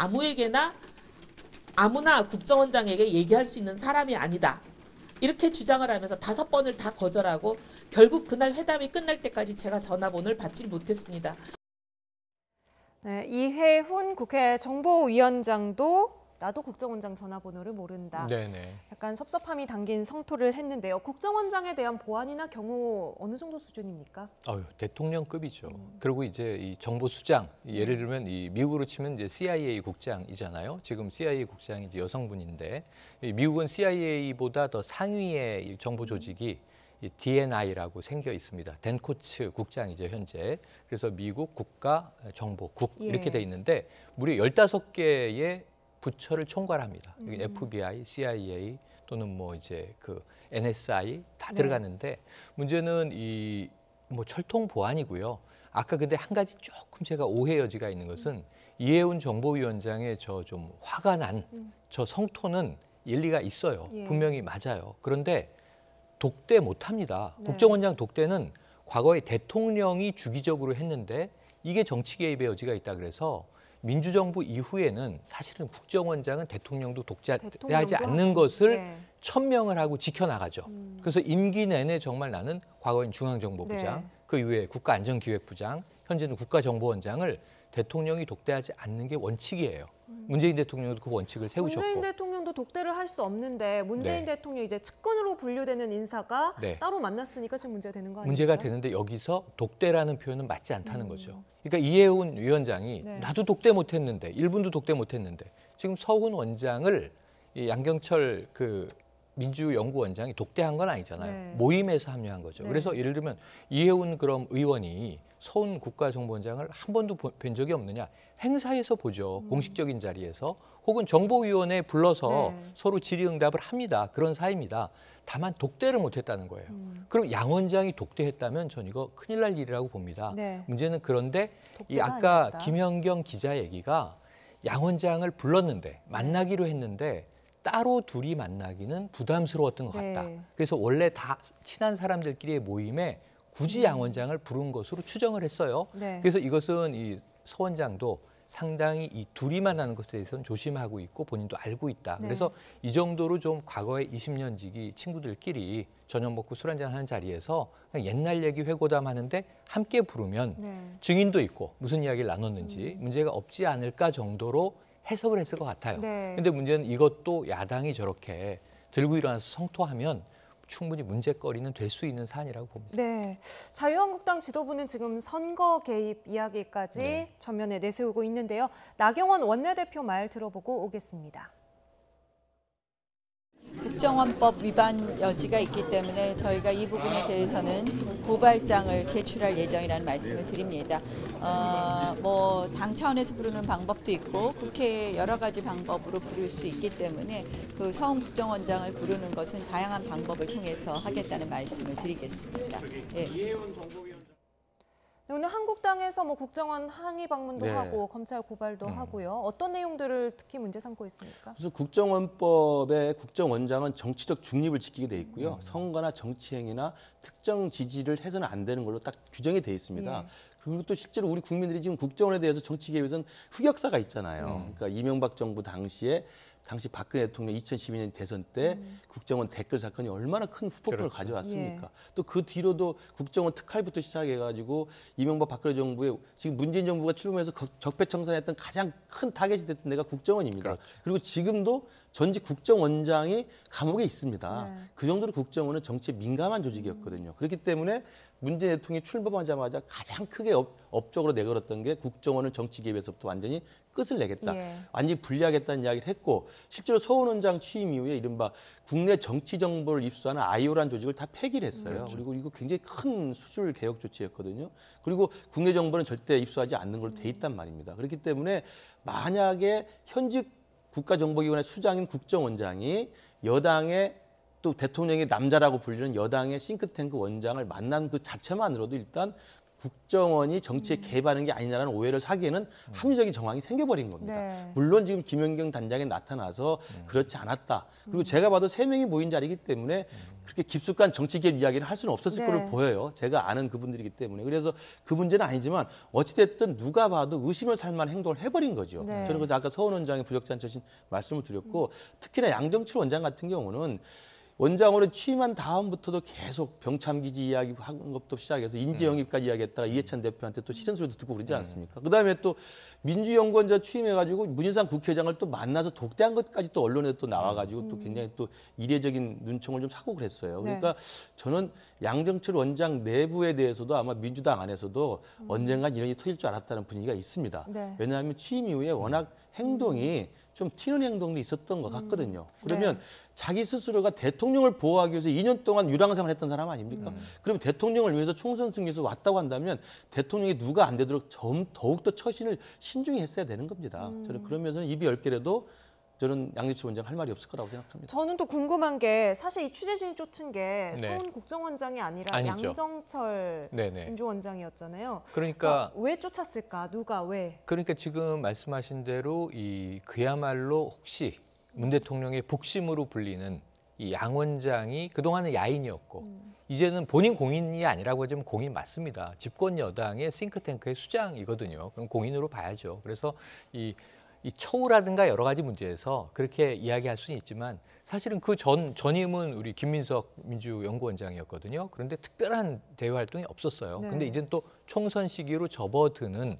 아무나 국정원장에게 얘기할 수 있는 사람이 아니다. 이렇게 주장을 하면서 5번을 다 거절하고 결국 그날 회담이 끝날 때까지 제가 전화번호를 받지 못했습니다. 네, 이해훈 국회 정보위원장도 나도 국정원장 전화번호를 모른다. 네네. 약간 섭섭함이 담긴 성토를 했는데요. 국정원장에 대한 보안이나 경호 어느 정도 수준입니까? 대통령급이죠. 그리고 이제 이 정보 수장, 예를 들면 이 미국으로 치면 이제 CIA 국장이잖아요. 지금 CIA 국장이 이제 여성분인데 이 미국은 CIA보다 더 상위의 이 정보 조직이 이 DNI라고 생겨 있습니다. 댄코츠 국장이죠, 현재. 그래서 미국 국가정보국 이렇게 돼 있는데 무려 15개의 부처를 총괄합니다. 여기 FBI, CIA 또는 뭐 이제 그 NSI 다 들어가는데 문제는 이 뭐 철통 보안이고요. 아까 근데 한 가지 조금 제가 오해 여지가 있는 것은 이해훈 정보위원장의 저 좀 화가 난 저 성토는 일리가 있어요. 분명히 맞아요. 그런데 독대 못합니다. 국정원장 독대는 과거에 대통령이 주기적으로 했는데 이게 정치 개입의 여지가 있다 그래서 민주정부 이후에는 사실은 국정원장은 대통령도 독재하지 않는 것을 천명을 하고 지켜나가죠. 그래서 임기 내내 정말 나는 과거엔 중앙정보부장, 그 이후에 국가안전기획부장, 현재는 국가정보원장을 대통령이 독대하지 않는 게 원칙이에요. 문재인 대통령도 그 원칙을 세우셨고. 문재인 대통령도 독대를 할 수 없는데 문재인 대통령이 이제 측근으로 분류되는 인사가 따로 만났으니까 지금 문제가 되는 거 아닙니까? 문제가 되는데 여기서 독대라는 표현은 맞지 않다는 거죠. 그러니까 이해훈 위원장이 나도 독대 못했는데 1분도 독대 못했는데 지금 서훈 원장을 이 양경철 그 민주연구원장이 독대한 건 아니잖아요. 모임에서 합류한 거죠. 그래서 예를 들면 이해훈 그럼 의원이 서훈 국가정보원장을 한 번도 뵌 적이 없느냐. 행사에서 보죠. 공식적인 자리에서. 혹은 정보위원회에 불러서 서로 질의응답을 합니다. 그런 사이입니다. 다만 독대를 못했다는 거예요. 그럼 양 원장이 독대했다면 전 이거 큰일 날 일이라고 봅니다. 문제는 그런데 이 아까 아닙니다. 김연경 기자 얘기가 양 원장을 불렀는데 만나기로 했는데 따로 둘이 만나기는 부담스러웠던 것 같다. 그래서 원래 다 친한 사람들끼리의 모임에 굳이 양 원장을 부른 것으로 추정을 했어요. 그래서 이것은 이 서 원장도 상당히 이 둘이 만나는 것에 대해서는 조심하고 있고 본인도 알고 있다. 그래서 이 정도로 좀 과거에 20년 지기 친구들끼리 저녁 먹고 술 한잔 하는 자리에서 그냥 옛날 얘기 회고담 하는데 함께 부르면 증인도 있고 무슨 이야기를 나눴는지 문제가 없지 않을까 정도로 해석을 했을 것 같아요. 근데 문제는 이것도 야당이 저렇게 들고 일어나서 성토하면 충분히 문제거리는 될 수 있는 사안이라고 봅니다. 네, 자유한국당 지도부는 지금 선거 개입 이야기까지 전면에 내세우고 있는데요. 나경원 원내대표 말 들어보고 오겠습니다. 국정원법 위반 여지가 있기 때문에 저희가 이 부분에 대해서는 고발장을 제출할 예정이라는 말씀을 드립니다. 뭐 당 차원에서 부르는 방법도 있고 국회 여러 가지 방법으로 부를 수 있기 때문에 그 서훈 국정원장을 부르는 것은 다양한 방법을 통해서 하겠다는 말씀을 드리겠습니다. 오늘 한국당에서 뭐 국정원 항의 방문도 하고 검찰 고발도 하고요. 어떤 내용들을 특히 문제 삼고 있습니까? 그래서 국정원법에 국정원장은 정치적 중립을 지키게 돼 있고요. 선거나 정치 행위나 특정 지지를 해서는 안 되는 걸로 딱 규정이 돼 있습니다. 그리고 또 실제로 우리 국민들이 지금 국정원에 대해서 정치 개입에서는 흑역사가 있잖아요. 그러니까 이명박 정부 당시 박근혜 대통령 2012년 대선 때 국정원 댓글 사건이 얼마나 큰 후폭풍을 가져왔습니까? 또 그 뒤로도 국정원 특활부터 시작해가지고 이명박 박근혜 정부의 지금 문재인 정부가 출범해서 적폐청산했던 가장 큰 타겟이 됐던 데가 국정원입니다. 그리고 지금도 전직 국정원장이 감옥에 있습니다. 그 정도로 국정원은 정치에 민감한 조직이었거든요. 그렇기 때문에 문재인 대통령이 출범하자마자 가장 크게 업적으로 내걸었던 게 국정원을 정치 개입에서부터 완전히 끝을 내겠다. 완전히 분리하겠다는 이야기를 했고 실제로 서훈 원장 취임 이후에 이른바 국내 정치 정보를 입수하는 아이오라는 조직을 다 폐기를 했어요. 그리고 이거 굉장히 큰 수술 개혁 조치였거든요. 그리고 국내 정보는 절대 입수하지 않는 걸로 돼 있단 말입니다. 그렇기 때문에 만약에 현직 국가정보기관의 수장인 국정원장이 여당의 또 대통령의 남자라고 불리는 여당의 싱크탱크 원장을 만난 그 자체만으로도 일단 국정원이 정치에 개입하는 게 아니냐라는 오해를 사기에는 합리적인 정황이 생겨버린 겁니다. 물론 지금 김연경 단장이 나타나서 그렇지 않았다. 그리고 제가 봐도 3명이 모인 자리이기 때문에 그렇게 깊숙한 정치 개입 이야기를 할 수는 없었을 걸로 보여요. 제가 아는 그분들이기 때문에. 그래서 그 문제는 아니지만 어찌됐든 누가 봐도 의심을 살 만한 행동을 해버린 거죠. 저는 그래서 아까 서훈 원장의 부적절한 처신 말씀을 드렸고 특히나 양정철 원장 같은 경우는 원장으로 취임한 다음부터도 계속 병참기지 이야기 하는 것부터 시작해서 인재영입까지 이야기했다가 이해찬 대표한테 또 싫은 소리도 듣고 그러지 않습니까? 그다음에 또 민주연구원자 취임해가지고 문인상 국회의장을 또 만나서 독대한 것까지 또 언론에 또 나와가지고 또 굉장히 또 이례적인 눈총을 좀 사고 그랬어요. 그러니까 저는 양정철 원장 내부에 대해서도 아마 민주당 안에서도 언젠간 이런 일이 터질 줄 알았다는 분위기가 있습니다. 네. 왜냐하면 취임 이후에 워낙 행동이 좀 튀는 행동도 있었던 것 같거든요. 그러면 자기 스스로가 대통령을 보호하기 위해서 2년 동안 유랑생활 했던 사람 아닙니까? 그러면 대통령을 위해서 총선 승리해서 왔다고 한다면 대통령이 누가 안 되도록 더욱더 처신을 신중히 했어야 되는 겁니다. 저는 그러면서 입이 10개라도 저는 양정철 원장 할 말이 없을 거라고 생각합니다. 저는 또 궁금한 게 사실 이 취재진이 쫓은 게 네. 서훈 국정원장이 아니라 아니죠. 양정철 네네. 민주원장이었잖아요. 그러니까 왜 쫓았을까? 누가 왜? 그러니까 지금 말씀하신 대로 이 그야말로 혹시 문 대통령의 복심으로 불리는 이 양 원장이 그동안은 야인이었고 이제는 본인 공인이 아니라고 하자면 공인 맞습니다. 집권 여당의 싱크탱크의 수장이거든요. 그럼 공인으로 봐야죠. 그래서 이 처우라든가 여러 가지 문제에서 그렇게 이야기할 수는 있지만 사실은 그 전임은 우리 김민석 민주연구원장이었거든요. 그런데 특별한 대외 활동이 없었어요. 근데 이제는 또 총선 시기로 접어드는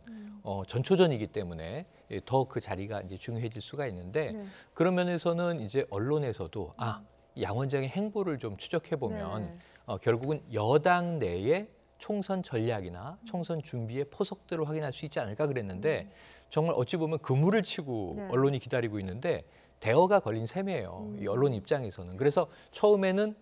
전초전이기 때문에 더 그 자리가 이제 중요해질 수가 있는데 그런 면에서는 이제 언론에서도 양 원장의 행보를 좀 추적해 보면 결국은 여당 내에 총선 전략이나 총선 준비의 포석들을 확인할 수 있지 않을까 그랬는데 정말 어찌 보면 그물을 치고 언론이 기다리고 있는데 대어가 걸린 셈이에요. 이 언론 입장에서는. 그래서 처음에는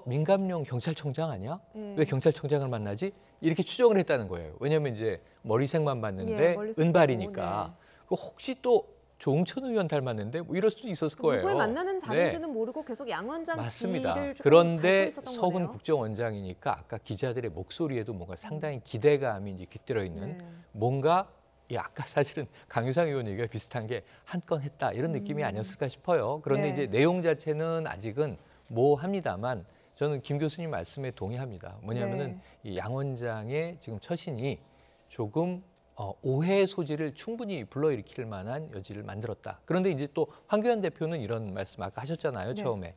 민감용 경찰청장 아니야? 왜 경찰청장을 만나지? 이렇게 추정을 했다는 거예요. 왜냐하면 이제 머리색만 봤는데 은발이니까. 혹시 또 조응천 의원 닮았는데 뭐 이럴 수도 있었을 거예요. 누굴 만나는 자리인지는 모르고 계속 양 원장 맞습니다. 뒤를 조금 그런데 밟고 있었던 서훈 거네요. 국정원장이니까 아까 기자들의 목소리에도 뭔가 상당히 기대감이 이제 깃들어 있는 뭔가 아까 사실은 강유상 의원 얘기가 비슷한 게 한 건 했다 이런 느낌이 아니었을까 싶어요. 그런데 이제 내용 자체는 아직은 모호합니다만 저는 김 교수님 말씀에 동의합니다. 뭐냐면은 이 양 원장의 지금 처신이 조금 오해의 소지를 충분히 불러일으킬 만한 여지를 만들었다. 그런데 이제 또 황교안 대표는 이런 말씀 아까 하셨잖아요. 처음에.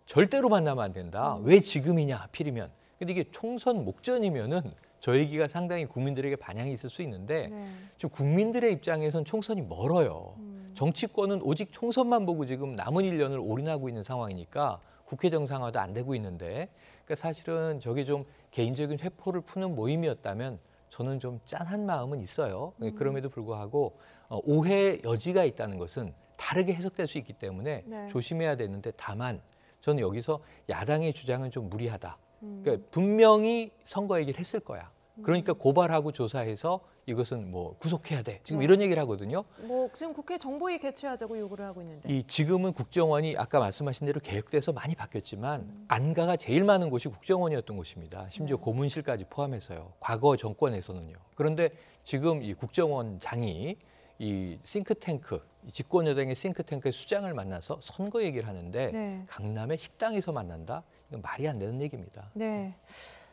절대로 만나면 안 된다. 왜 지금이냐 하필이면. 근데 이게 총선 목전이면은 저 얘기가 상당히 국민들에게 반향이 있을 수 있는데 지금 국민들의 입장에선 총선이 멀어요. 정치권은 오직 총선만 보고 지금 남은 1년을 올인하고 있는 상황이니까 국회 정상화도 안 되고 있는데 그러니까 사실은 저게 좀 개인적인 회포를 푸는 모임이었다면 저는 좀 짠한 마음은 있어요. 그럼에도 불구하고 오해 여지가 있다는 것은 다르게 해석될 수 있기 때문에 조심해야 되는데 다만 저는 여기서 야당의 주장은 좀 무리하다. 그러니까 분명히 선거 얘기를 했을 거야. 그러니까 고발하고 조사해서 이것은 뭐 구속해야 돼. 지금 이런 얘기를 하거든요. 뭐 지금 국회 정보위 개최하자고 요구를 하고 있는데. 이 지금은 국정원이 아까 말씀하신 대로 개혁돼서 많이 바뀌었지만 안가가 제일 많은 곳이 국정원이었던 곳입니다. 심지어 고문실까지 포함해서요. 과거 정권에서는요. 그런데 지금 이 국정원장이 이 싱크탱크, 집권 여당의 싱크탱크의 수장을 만나서 선거 얘기를 하는데 강남의 식당에서 만난다? 이건 말이 안 되는 얘기입니다. 네.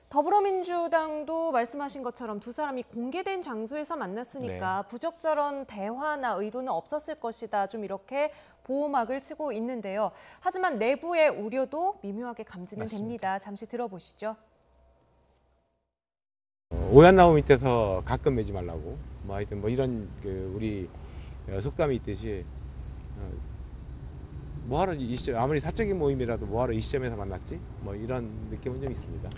더불어민주당도 말씀하신 것처럼 두 사람이 공개된 장소에서 만났으니까 부적절한 대화나 의도는 없었을 것이다. 좀 이렇게 보호막을 치고 있는데요. 하지만 내부의 우려도 미묘하게 감지는 됩니다. 잠시 들어보시죠. 오얏 나무 밑에서 가끔 매지 말라고. 뭐 하여튼 뭐 이런 우리 속담이 있듯이 뭐하러 이 시점, 아무리 사적인 모임이라도 뭐하러 이 시점에서 만났지? 뭐 이런 느낌은 좀 있습니다.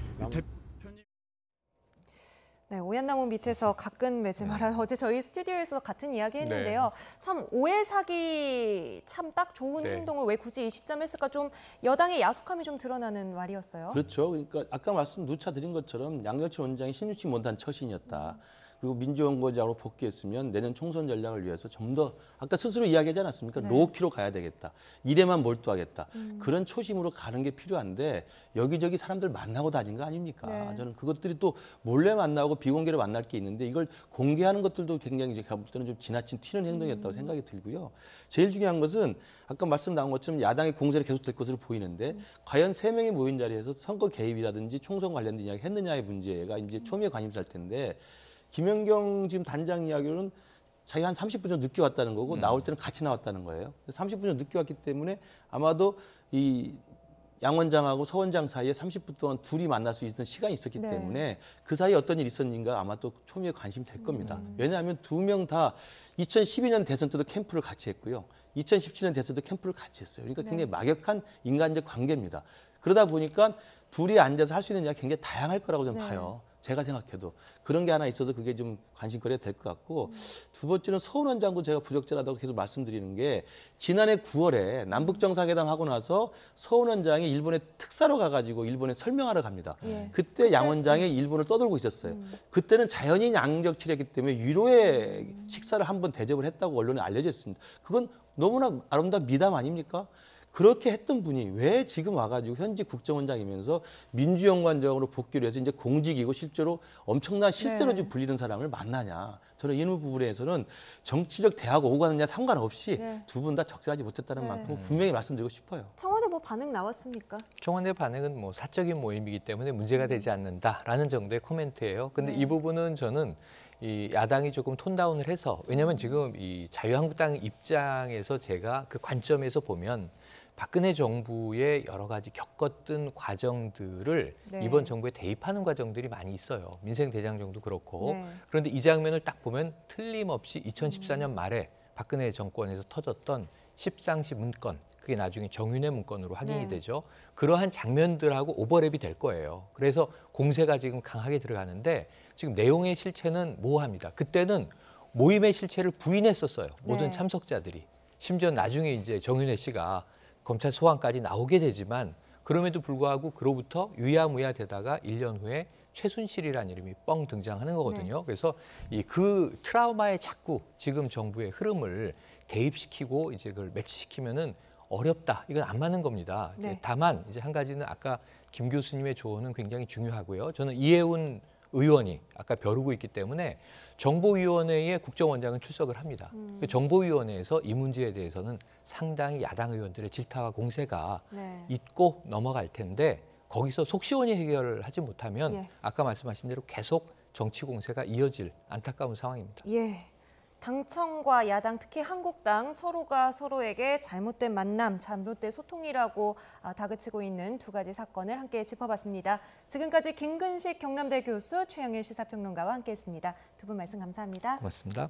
네, 오얏나무 밑에서 가끔 매지 마라. 어제 저희 스튜디오에서 같은 이야기 했는데요. 참 오해 사기 참 딱 좋은 행동을 왜 굳이 이 시점에 했을까 좀 여당의 야속함이 좀 드러나는 말이었어요. 그렇죠. 그러니까 아까 말씀 누차 드린 것처럼 양정철 원장이 신유치 못한 처신이었다. 그리고 민주연구원장으로 복귀했으면 내년 총선 전략을 위해서 좀 더 아까 스스로 이야기하지 않았습니까? 로우키로 가야 되겠다. 일에만 몰두하겠다. 그런 초심으로 가는 게 필요한데 여기저기 사람들 만나고 다닌 거 아닙니까? 저는 그것들이 또 몰래 만나고 비공개로 만날 게 있는데 이걸 공개하는 것들도 굉장히 이제 볼 때는 좀 지나친 튀는 행동이었다고 생각이 들고요. 제일 중요한 것은 아까 말씀 나온 것처럼 야당의 공세는 계속될 것으로 보이는데 과연 3명이 모인 자리에서 선거 개입이라든지 총선 관련된 이야기 했느냐의 문제가 이제 초미의 관심사일 텐데 김연경 지금 단장 이야기로는 자기 한 30분 정도 늦게 왔다는 거고 나올 때는 같이 나왔다는 거예요. 30분 정도 늦게 왔기 때문에 아마도 이 양 원장하고 서 원장 사이에 30분 동안 둘이 만날 수 있는 시간이 있었기 네. 때문에 그 사이에 어떤 일이 있었는가 아마 또 초미의 관심이 될 겁니다. 왜냐하면 두 명 다 2012년 대선 때도 캠프를 같이 했고요. 2017년 대선 때도 캠프를 같이 했어요. 그러니까 굉장히 막역한 인간적 관계입니다. 그러다 보니까 둘이 앉아서 할 수 있는 이야기가 굉장히 다양할 거라고 저는 봐요. 제가 생각해도 그런 게 하나 있어서 그게 좀 관심거리가 될 것 같고 두 번째는 서훈 원장도 제가 부적절하다고 계속 말씀드리는 게 지난해 9월에 남북 정상회담 하고 나서 서훈 원장이 일본에 특사로 가가지고 일본에 설명하러 갑니다. 그때 양 원장이 일본을 떠돌고 있었어요. 그때는 자연인 양적 치레기 때문에 위로의 식사를 한번 대접을 했다고 언론에 알려져 있습니다. 그건 너무나 아름다운 미담 아닙니까? 그렇게 했던 분이 왜 지금 와가지고 현직 국정원장이면서 민주연관장으로 복귀를 해서 이제 공직이고 실제로 엄청난 실세로 좀 불리는 사람을 만나냐. 저는 이 부분에 대해서는 정치적 대화가 오고 가느냐 상관없이 두 분 다 적절하지 못했다는 만큼 분명히 말씀드리고 싶어요. 청와대 뭐 반응 나왔습니까? 청와대 반응은 뭐 사적인 모임이기 때문에 문제가 되지 않는다라는 정도의 코멘트예요. 근데 이 부분은 저는 이 야당이 조금 톤다운을 해서 왜냐하면 지금 이 자유한국당 입장에서 제가 그 관점에서 보면 박근혜 정부의 여러 가지 겪었던 과정들을 이번 정부에 대입하는 과정들이 많이 있어요. 민생대장정도 그렇고. 그런데 이 장면을 딱 보면 틀림없이 2014년 말에 박근혜 정권에서 터졌던 십상시 문건, 그게 나중에 정윤회 문건으로 확인이 되죠. 그러한 장면들하고 오버랩이 될 거예요. 그래서 공세가 지금 강하게 들어가는데 지금 내용의 실체는 모호합니다. 그때는 모임의 실체를 부인했었어요. 모든 참석자들이. 심지어 나중에 이제 정윤회 씨가 검찰 소환까지 나오게 되지만 그럼에도 불구하고 그로부터 유야무야 되다가 1년 후에 최순실이라는 이름이 뻥 등장하는 거거든요. 그래서 그 트라우마에 자꾸 지금 정부의 흐름을 대입시키고 이제 그걸 매치시키면은 어렵다. 이건 안 맞는 겁니다. 다만 이제 한 가지는 아까 김 교수님의 조언은 굉장히 중요하고요. 저는 이해운 의원이 아까 벼르고 있기 때문에 정보위원회에 국정원장은 출석을 합니다. 그 정보위원회에서 이 문제에 대해서는 상당히 야당 의원들의 질타와 공세가 있고 넘어갈 텐데 거기서 속 시원히 해결을 하지 못하면 아까 말씀하신 대로 계속 정치 공세가 이어질 안타까운 상황입니다. 당청과 야당, 특히 한국당 서로가 서로에게 잘못된 만남, 잘못된 소통이라고 다그치고 있는 두 가지 사건을 함께 짚어봤습니다. 지금까지 김근식 경남대 교수, 최영일 시사평론가와 함께했습니다. 두 분 말씀 감사합니다. 고맙습니다.